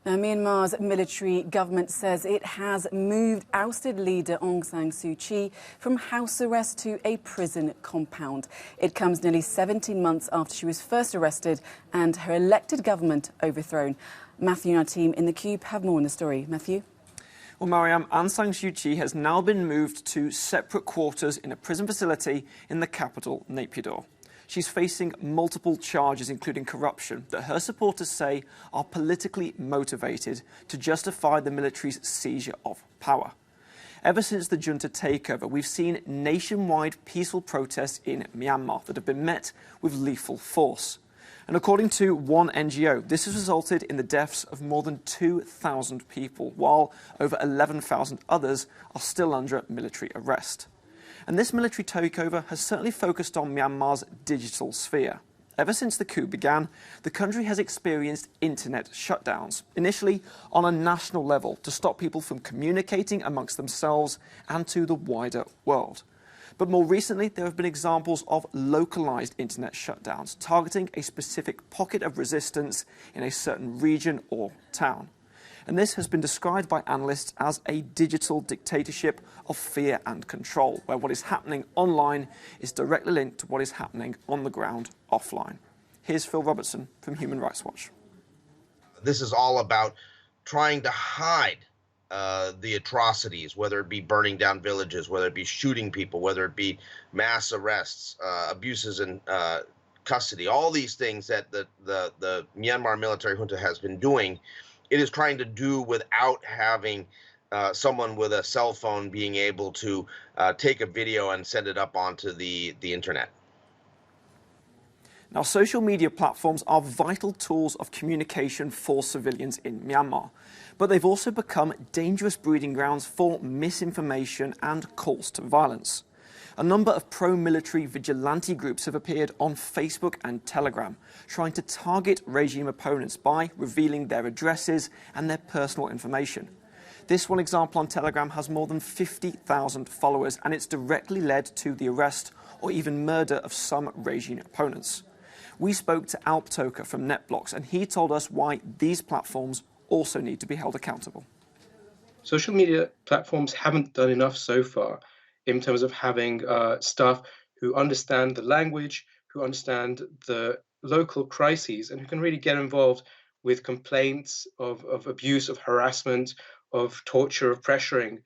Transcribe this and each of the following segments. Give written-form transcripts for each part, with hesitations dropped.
Now, Myanmar's military government says it has moved ousted leader Aung San Suu Kyi from house arrest to a prison compound. It comes nearly 17 months after she was first arrested and her elected government overthrown. Matthew and our team in the Coup have more on the story. Matthew? Well, Mariam, Aung San Suu Kyi has now been moved to separate quarters in a prison facility in the capital, Naypyidaw. She's facing multiple charges, including corruption, that her supporters say are politically motivated to justify the military's seizure of power. Ever since the junta takeover, we've seen nationwide peaceful protests in Myanmar that have been met with lethal force. And according to one NGO, this has resulted in the deaths of more than 2,000 people, while over 11,000 others are still under military arrest. And this military takeover has certainly focused on Myanmar's digital sphere. Ever since the coup began, the country has experienced internet shutdowns, initially on a national level to stop people from communicating amongst themselves and to the wider world. But more recently, there have been examples of localized internet shutdowns, targeting a specific pocket of resistance in a certain region or town. And this has been described by analysts as a digital dictatorship of fear and control, where what is happening online is directly linked to what is happening on the ground offline. Here's Phil Robertson from Human Rights Watch. This is all about trying to hide the atrocities, whether it be burning down villages, whether it be shooting people, whether it be mass arrests, abuses in custody, all these things that the Myanmar military junta has been doing. It is trying to do without having someone with a cell phone being able to take a video and send it up onto the internet. Now, social media platforms are vital tools of communication for civilians in Myanmar, but they've also become dangerous breeding grounds for misinformation and calls to violence. A number of pro-military vigilante groups have appeared on Facebook and Telegram, trying to target regime opponents by revealing their addresses and their personal information. This one example on Telegram has more than 50,000 followers, and it's directly led to the arrest or even murder of some regime opponents. We spoke to Alp Toker from NetBlocks, and he told us why these platforms also need to be held accountable. Social media platforms haven't done enough so far in terms of having staff who understand the language, who understand the local crises, and who can really get involved with complaints of abuse, of harassment, of torture, of pressuring.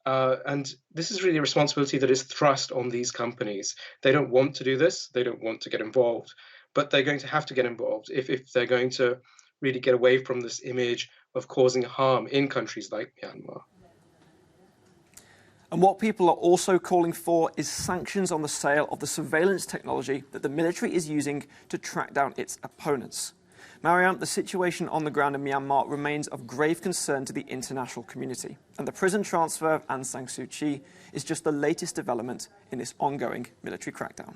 And this is really a responsibility that is thrust on these companies. They don't want to do this, they don't want to get involved, but they're going to have to get involved if they're going to really get away from this image of causing harm in countries like Myanmar. And what people are also calling for is sanctions on the sale of the surveillance technology that the military is using to track down its opponents. Mariam, the situation on the ground in Myanmar remains of grave concern to the international community, and the prison transfer of Aung San Suu Kyi is just the latest development in this ongoing military crackdown.